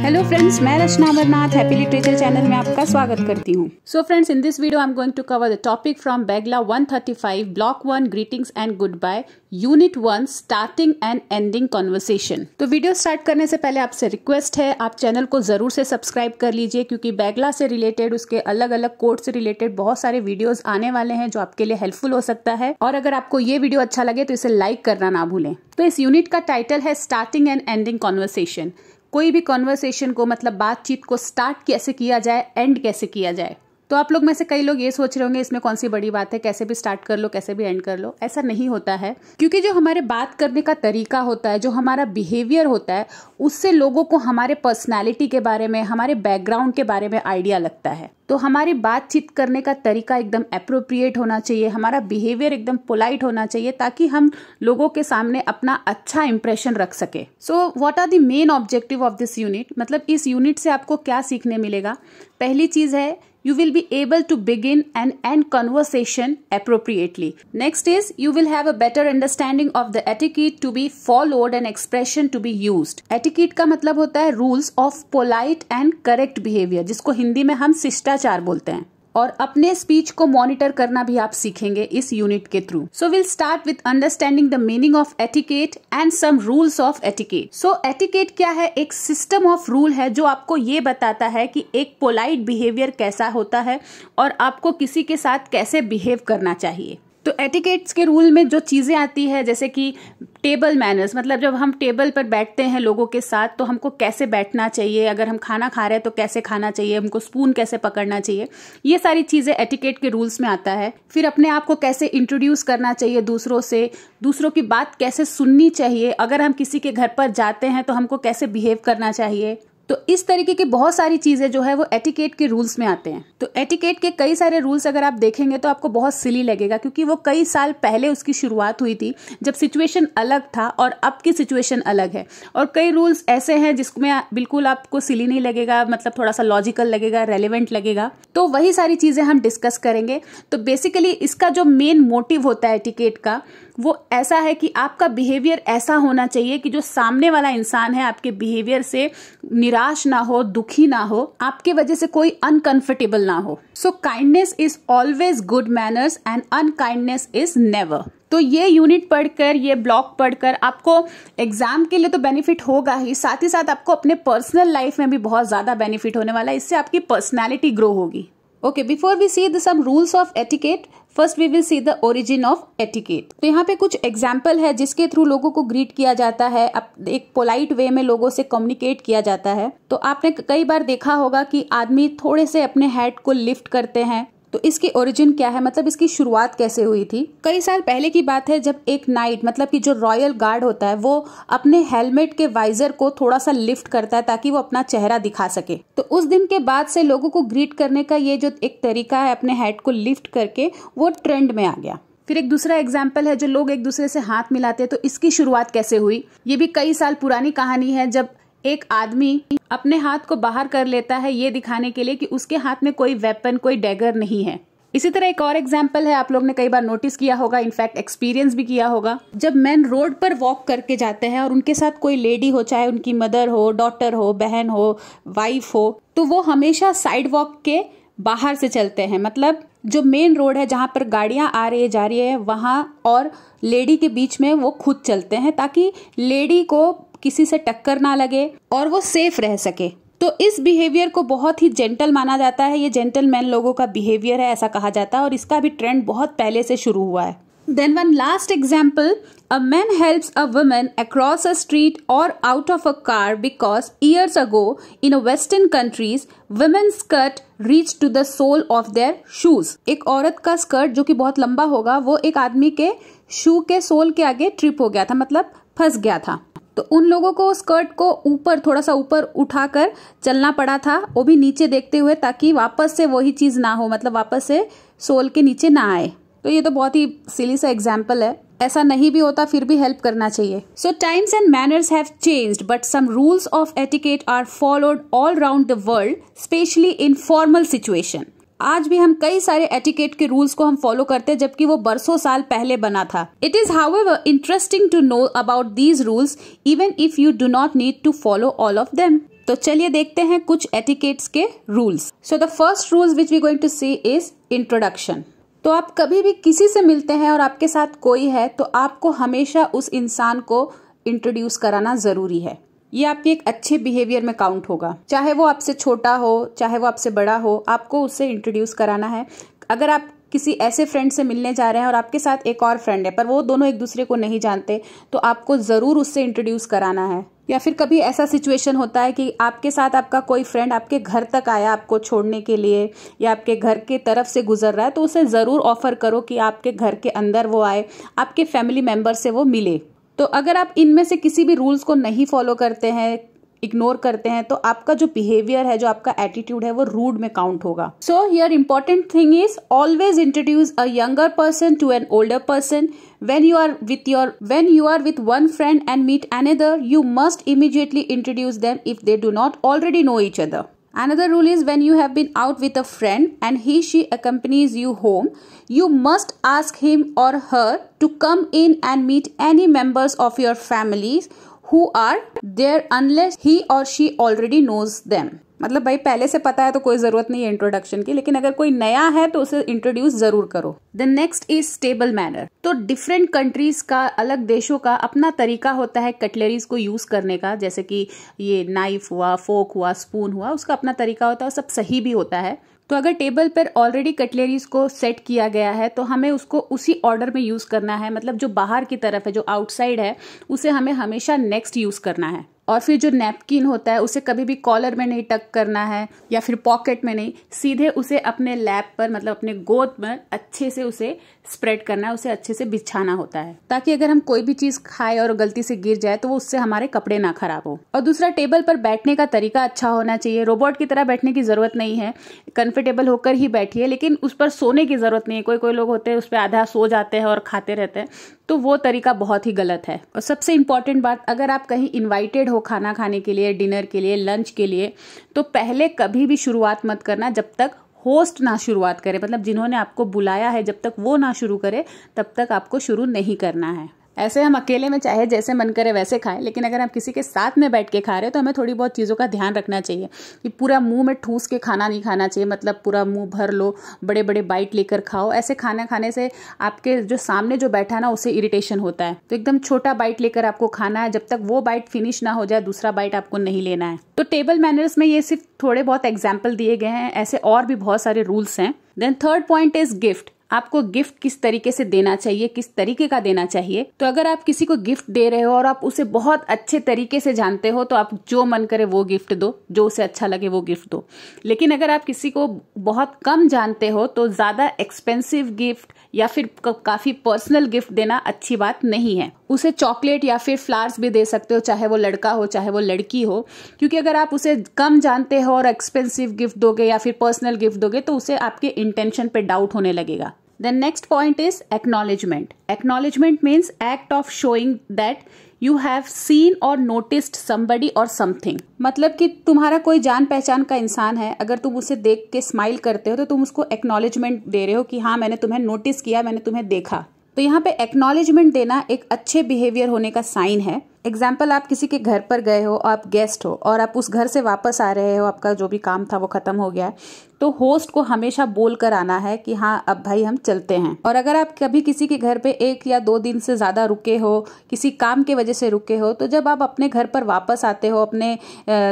Hello friends, मैं Rachna Amarnath happy literature channel में आपका स्वागत करती हूँ। So friends, in this video I am going to cover the topic from BEGLA 135 block 1 greetings and good bye unit 1 starting and ending conversation. तो video start करने से पहले आपसे रिक्वेस्ट है, आप चैनल को जरूर से सब्सक्राइब कर लीजिए क्योंकि बेगला से रिलेटेड, उसके अलग अलग कोड से रिलेटेड बहुत सारे वीडियोज आने वाले हैं जो आपके लिए हेल्पफुल हो सकता है। और अगर आपको ये वीडियो अच्छा लगे तो इसे लाइक करना ना भूलें। तो इस यूनिट का टाइटल है स्टार्टिंग एंड एंडिंग कॉन्वर्सेशन। कोई भी कॉन्वर्सेशन को, मतलब बातचीत को स्टार्ट कैसे किया जाए, एंड कैसे किया जाए। तो आप लोग में से कई लोग ये सोच रहे होंगे इसमें कौन सी बड़ी बात है, कैसे भी स्टार्ट कर लो, कैसे भी एंड कर लो। ऐसा नहीं होता है, क्योंकि जो हमारे बात करने का तरीका होता है, जो हमारा बिहेवियर होता है, उससे लोगों को हमारे पर्सनैलिटी के बारे में, हमारे बैकग्राउंड के बारे में आइडिया लगता है। तो हमारी बातचीत करने का तरीका एकदम एप्रोप्रिएट होना चाहिए, हमारा बिहेवियर एकदम पोलाइट होना चाहिए, ताकि हम लोगों के सामने अपना अच्छा इंप्रेशन रख सके। So what are the main objective of this unit, मतलब इस यूनिट से आपको क्या सीखने मिलेगा। पहली चीज है, you will be able to begin and end conversation appropriately. Next is, you will have a better understanding of the etiquette to be followed and expression to be used. Etiquette का मतलब होता है rules of polite and correct behavior, जिसको हिंदी में हम शिष्टाचार बोलते हैं। और अपने स्पीच को मॉनिटर करना भी आप सीखेंगे इस यूनिट के through. So will start with understanding the meaning of etiquette and some rules of etiquette. So etiquette क्या है? एक सिस्टम ऑफ रूल है जो आपको ये बताता है कि एक पोलाइट बिहेवियर कैसा होता है और आपको किसी के साथ कैसे बिहेव करना चाहिए। तो एटिकेट्स के रूल में जो चीजें आती है, जैसे कि टेबल मैनर्स, मतलब जब हम टेबल पर बैठते हैं लोगों के साथ तो हमको कैसे बैठना चाहिए, अगर हम खाना खा रहे हैं तो कैसे खाना चाहिए, हमको स्पून कैसे पकड़ना चाहिए, ये सारी चीजें एटिकेट के रूल्स में आता है। फिर अपने आप को कैसे इंट्रोड्यूस करना चाहिए दूसरों से, दूसरों की बात कैसे सुननी चाहिए, अगर हम किसी के घर पर जाते हैं तो हमको कैसे बिहेव करना चाहिए। तो इस तरीके की बहुत सारी चीजें जो है वो एटिकेट के रूल्स में आते हैं। तो एटिकेट के कई सारे रूल्स अगर आप देखेंगे तो आपको बहुत सिली लगेगा, क्योंकि वो कई साल पहले उसकी शुरुआत हुई थी जब सिचुएशन अलग था और अब की सिचुएशन अलग है। और कई रूल्स ऐसे हैं जिसमें बिल्कुल आपको सिली नहीं लगेगा, मतलब थोड़ा सा लॉजिकल लगेगा, रेलेवेंट लगेगा। तो वही सारी चीजें हम डिस्कस करेंगे। तो बेसिकली इसका जो मेन मोटिव होता है एटिकेट का, वो ऐसा है कि आपका बिहेवियर ऐसा होना चाहिए कि जो सामने वाला इंसान है आपके बिहेवियर से निराश ना हो, दुखी ना हो, आपके वजह से कोई अनकंफर्टेबल ना हो। सो kindness is always good manners and unkindness is never. तो ये यूनिट पढ़कर, ये ब्लॉक पढ़कर आपको एग्जाम के लिए तो बेनिफिट होगा ही, साथ साथ आपको अपने पर्सनल लाइफ में भी बहुत ज्यादा बेनिफिट होने वाला है। इससे आपकी पर्सनैलिटी ग्रो होगी। Okay, before we see the some rules of etiquette, first we will see the origin of etiquette. तो यहाँ पे कुछ एग्जाम्पल है जिसके थ्रू लोगों को ग्रीट किया जाता है, एक पोलाइट वे में लोगों से कम्युनिकेट किया जाता है। तो आपने कई बार देखा होगा कि आदमी थोड़े से अपने हेड को लिफ्ट करते हैं। तो इसकी ओरिजिन क्या है, मतलब इसकी शुरुआत कैसे हुई थी? कई साल पहले की बात है जब एक नाइट, मतलब कि जो रॉयल गार्ड होता है, वो अपने हेलमेट के वाइजर को थोड़ा सा लिफ्ट करता है ताकि वो अपना चेहरा दिखा सके। तो उस दिन के बाद से लोगों को ग्रीट करने का ये जो एक तरीका है अपने हेड को लिफ्ट करके, वो ट्रेंड में आ गया। फिर एक दूसरा एग्जाम्पल है जो लोग एक दूसरे से हाथ मिलाते हैं। तो इसकी शुरुआत कैसे हुई? ये भी कई साल पुरानी कहानी है, जब एक आदमी अपने हाथ को बाहर कर लेता है ये दिखाने के लिए कि उसके हाथ में कोई वेपन, कोई डैगर नहीं है। इसी तरह एक और एग्जाम्पल है, आप लोग ने कई बार नोटिस किया होगा, इनफैक्ट एक्सपीरियंस भी किया होगा, जब मैन रोड पर वॉक करके जाते हैं और उनके साथ कोई लेडी हो, चाहे उनकी मदर हो, डॉटर हो, बहन हो, वाइफ हो, तो वो हमेशा साइड वॉक के बाहर से चलते हैं। मतलब जो मेन रोड है जहां पर गाड़ियां आ रही है, जा रही है, वहां और लेडी के बीच में वो खुद चलते हैं ताकि लेडी को किसी से टक्कर ना लगे और वो सेफ रह सके। तो इस बिहेवियर को बहुत ही जेंटल माना जाता है, ये जेंटलमैन लोगों का बिहेवियर है ऐसा कहा जाता है, और इसका भी ट्रेंड बहुत पहले से शुरू हुआ है। Then one last example, a man helps a woman across a street or out of a car because years ago in a western countries women's skirt reached to the sole of their shoes। एक औरत का skirt जो कि बहुत लंबा होगा, वो एक आदमी के शू के सोल के आगे ट्रिप हो गया था, मतलब फंस गया था। तो उन लोगों को स्कर्ट को ऊपर, थोड़ा सा ऊपर उठाकर चलना पड़ा था, वो भी नीचे देखते हुए, ताकि वापस से वही चीज ना हो, मतलब वापस से सोल के नीचे ना आए। तो ये तो बहुत ही सिली सा एग्जाम्पल है, ऐसा नहीं भी होता फिर भी हेल्प करना चाहिए। So times and manners have changed but some rules of etiquette are followed all round the world, specially in formal situation. आज भी हम कई सारे एटिकेट के रूल्स को हम फॉलो करते हैं, जबकि वो बरसों साल पहले बना था। It is however interesting to know about these rules even if you do not need to follow all of them. तो चलिए देखते हैं कुछ एटिकेट्स के rules. So the first rules which we going to see is introduction. तो आप कभी भी किसी से मिलते हैं और आपके साथ कोई है तो आपको हमेशा उस इंसान को इंट्रोड्यूस कराना जरूरी है। ये आपके एक अच्छे बिहेवियर में काउंट होगा। चाहे वो आपसे छोटा हो, चाहे वो आपसे बड़ा हो, आपको उससे इंट्रोड्यूस कराना है। अगर आप किसी ऐसे फ्रेंड से मिलने जा रहे हैं और आपके साथ एक और फ्रेंड है पर वो दोनों एक दूसरे को नहीं जानते, तो आपको जरूर उससे इंट्रोड्यूस कराना है। या फिर कभी ऐसा सिचुएशन होता है कि आपके साथ आपका कोई फ्रेंड आपके घर तक आया आपको छोड़ने के लिए, या आपके घर के तरफ से गुजर रहा है, तो उसे जरूर ऑफर करो कि आपके घर के अंदर वो आए, आपके फैमिली मेंबर से वो मिले। तो अगर आप इनमें से किसी भी रूल्स को नहीं फॉलो करते हैं, इग्नोर करते हैं, तो आपका जो बिहेवियर है, जो आपका एटीट्यूड है, वो रूड में काउंट होगा। So here important thing is always introduce a younger person to an older person. When you are with one friend and meet another, you must immediately introduce them if they do not already know each other. Another rule is when you have been out with a friend and she accompanies you home, you must ask him or her to come in and meet any members of your families who are there unless he or she already knows them. मतलब भाई पहले से पता है तो कोई जरूरत नहीं है इंट्रोडक्शन की, लेकिन अगर कोई नया है तो उसे इंट्रोड्यूस जरूर करो। The next is stable manner. तो डिफरेंट कंट्रीज का, अलग देशों का अपना तरीका होता है कटलरीज को यूज करने का। जैसे कि ये नाइफ हुआ, फोक हुआ, स्पून हुआ, उसका अपना तरीका होता है और सब सही भी होता है। तो अगर टेबल पर ऑलरेडी कटलरीज को सेट किया गया है तो हमें उसको उसी ऑर्डर में यूज करना है। मतलब जो बाहर की तरफ है, जो आउटसाइड है, उसे हमें हमेशा नेक्स्ट यूज करना है। और फिर जो नैपकिन होता है उसे कभी भी कॉलर में नहीं टक करना है या फिर पॉकेट में नहीं, सीधे उसे अपने लैप पर, मतलब अपने गोद में अच्छे से उसे स्प्रेड करना है, उसे अच्छे से बिछाना होता है, ताकि अगर हम कोई भी चीज खाए और गलती से गिर जाए तो वो उससे हमारे कपड़े ना खराब हो। और दूसरा, टेबल पर बैठने का तरीका अच्छा होना चाहिए। रोबोट की तरह बैठने की जरूरत नहीं है, कंफर्टेबल होकर ही बैठिए, लेकिन उस पर सोने की जरूरत नहीं है। कोई लोग होते हैं उस पर आधा सो जाते हैं और खाते रहते हैं, तो वो तरीका बहुत ही गलत है। और सबसे इंपॉर्टेंट बात, अगर आप कहीं इन्वाइटेड हो खाना खाने के लिए, डिनर के लिए, लंच के लिए, तो पहले कभी भी शुरुआत मत करना जब तक होस्ट ना शुरुआत करे। मतलब जिन्होंने आपको बुलाया है, जब तक वो ना शुरू करे तब तक आपको शुरू नहीं करना है। ऐसे हम अकेले में चाहे जैसे मन करे वैसे खाएं, लेकिन अगर आप किसी के साथ में बैठ के खा रहे हो तो हमें थोड़ी बहुत चीज़ों का ध्यान रखना चाहिए कि पूरा मुंह में ठूस के खाना नहीं खाना चाहिए। मतलब पूरा मुंह भर लो, बड़े बड़े बाइट लेकर खाओ। ऐसे खाना खाने से आपके जो सामने जो बैठा है ना, उसे इरिटेशन होता है। तो एकदम छोटा बाइट लेकर आपको खाना है, जब तक वो बाइट फिनिश ना हो जाए दूसरा बाइट आपको नहीं लेना है। तो टेबल मैनर्स में ये सिर्फ थोड़े बहुत एग्जाम्पल दिए गए हैं, ऐसे और भी बहुत सारे रूल्स हैं। Then third point is gift. आपको गिफ्ट किस तरीके से देना चाहिए, किस तरीके का देना चाहिए। तो अगर आप किसी को गिफ्ट दे रहे हो और आप उसे बहुत अच्छे तरीके से जानते हो तो आप जो मन करे वो गिफ्ट दो, जो उसे अच्छा लगे वो गिफ्ट दो। लेकिन अगर आप किसी को बहुत कम जानते हो तो ज्यादा एक्सपेंसिव गिफ्ट या फिर काफी पर्सनल गिफ्ट देना अच्छी बात नहीं है। उसे चॉकलेट या फिर फ्लावर्स भी दे सकते हो, चाहे वो लड़का हो चाहे वो लड़की हो, क्योंकि अगर आप उसे कम जानते हो और एक्सपेंसिव गिफ्ट दोगे या फिर पर्सनल गिफ्ट दोगे तो उसे आपके इंटेंशन पे डाउट होने लगेगा। Then next point is acknowledgement. Acknowledgement means act of showing that you have seen or noticed somebody or something. मतलब कि तुम्हारा कोई जान पहचान का इंसान है, अगर तुम उसे देख के स्माइल करते हो तो तुम उसको acknowledgement दे रहे हो कि हाँ मैंने तुम्हें नोटिस किया, मैंने तुम्हें देखा। तो यहाँ पे एक्नॉलेजमेंट देना एक अच्छे बिहेवियर होने का साइन है। एग्जाम्पल, आप किसी के घर पर गए हो, आप गेस्ट हो और आप उस घर से वापस आ रहे हो, आपका जो भी काम था वो खत्म हो गया है, तो होस्ट को हमेशा बोल कर आना है कि हाँ अब भाई हम चलते हैं। और अगर आप कभी किसी के घर पे 1 या 2 दिन से ज्यादा रुके हो, किसी काम के वजह से रुके हो, तो जब आप अपने घर पर वापस आते हो, अपने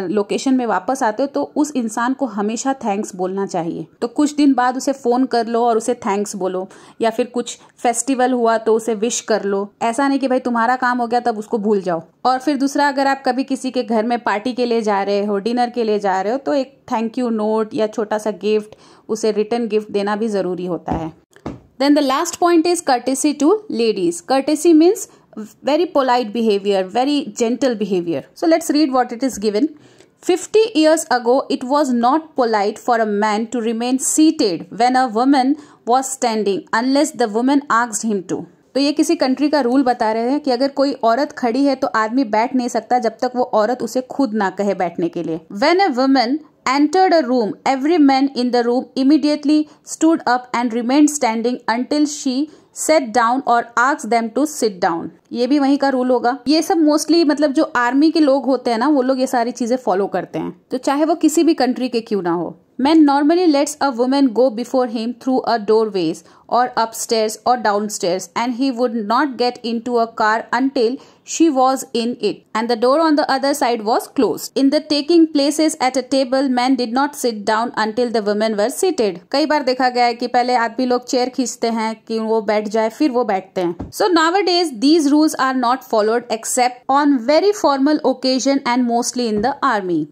लोकेशन में वापस आते हो, तो उस इंसान को हमेशा थैंक्स बोलना चाहिए। तो कुछ दिन बाद उसे फोन कर लो और उसे थैंक्स बोलो, या फिर कुछ फेस्टिवल हुआ तो उसे विश कर लो। ऐसा नहीं कि भाई तुम्हारा काम हो गया तब उसको भूल जाओ। और फिर दूसरा, अगर आप कभी किसी के घर में पार्टी के लिए जा रहे हो, डिनर के लिए जा रहे हो, तो एक थैंक यू नोट या छोटा सा गिफ्ट, उसे रिटर्न गिफ्ट देना भी जरूरी होता है। Then the last point is courtesy to ladies. Courtesy means very polite behavior, very gentle behavior. So let's read what it is given. 50 years ago, it was not polite for a man to remain seated when a woman was standing unless the woman asked him to. तो ये किसी country का rule बता रहे हैं कि अगर कोई औरत खड़ी है तो आदमी बैठ नहीं सकता जब तक वो औरत उसे खुद ना कहे बैठने के लिए। When a woman entered a room, every man in the room immediately stood up and remained standing until she sat down or asked them to sit down. ये भी वहीं का रूल होगा. ये सब मोस्टली मतलब जो आर्मी के लोग होते हैं ना, वो लोग ये सारी चीजें फॉलो करते हैं, तो चाहे वो किसी भी कंट्री के क्यों ना हो. Man normally lets a woman go before him through a doorways or upstairs or downstairs, and he would not get into a car until she was in it and the door on the other side was closed. In the taking places at a table, men did not sit down until the women were seated. कई बार देखा गया है कि पहले आदमी लोग chair खींचते हैं कि वो बैठ जाए, फिर वो बैठते हैं. So nowadays these rules are not followed except on very formal occasion and mostly in the army.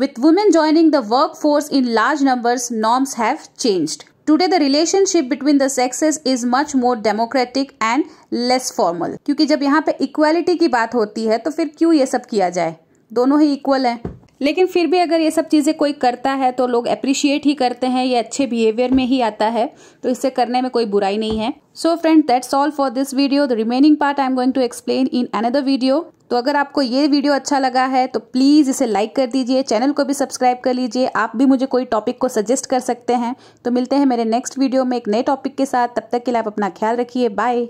With women joining the workforce in large numbers, norms have changed. Today the relationship between the sexes is much more democratic and less formal. क्योंकि जब यहाँ पे equality की बात होती है तो फिर क्यों ये सब किया जाए, दोनों ही इक्वल हैं. लेकिन फिर भी अगर ये सब चीजें कोई करता है तो लोग अप्रिशिएट ही करते हैं, ये अच्छे बिहेवियर में ही आता है, तो इससे करने में कोई बुराई नहीं है. So friend, that's all for this video. The remaining part I am going to explain in another video. तो अगर आपको ये वीडियो अच्छा लगा है तो प्लीज़ इसे लाइक कर दीजिए, चैनल को भी सब्सक्राइब कर लीजिए. आप भी मुझे कोई टॉपिक को सजेस्ट कर सकते हैं. तो मिलते हैं मेरे नेक्स्ट वीडियो में एक नए टॉपिक के साथ. तब तक के लिए आप अपना ख्याल रखिए. बाय.